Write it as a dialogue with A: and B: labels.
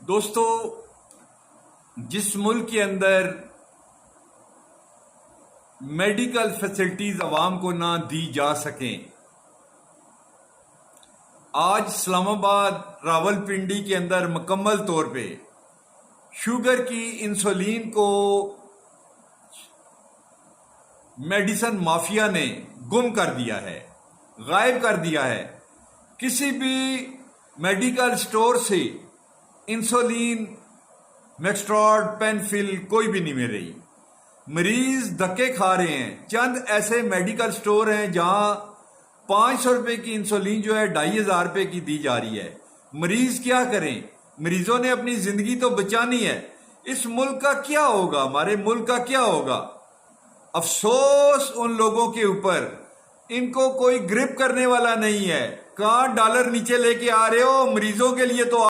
A: دوستو، جس ملک کے اندر میڈیکل فیسلٹیز عوام کو نہ دی جا سکیں، آج اسلام آباد راولپنڈی کے اندر مکمل طور پہ شوگر کی انسولین کو میڈیسن مافیا نے گم کر دیا ہے، غائب کر دیا ہے۔ کسی بھی میڈیکل سٹور سے انسولین، میکسٹراڈ، پینفل کوئی بھی نہیں مل رہی۔ مریض دھکے کھا رہے ہیں۔ چند ایسے میڈیکل سٹور ہیں جہاں 500 روپے کی انسولین جو ہے 2500 روپے کی دی جا رہی ہے۔ مریض کیا کریں؟ مریضوں نے اپنی زندگی تو بچانی ہے۔ اس ملک کا کیا ہوگا؟ ہمارے ملک کا کیا ہوگا؟ افسوس ان لوگوں کے اوپر، ان کو کوئی گرپ کرنے والا نہیں ہے۔ کہاں ڈالر نیچے لے کے آ رہے ہو؟ مریضوں کے لیے تو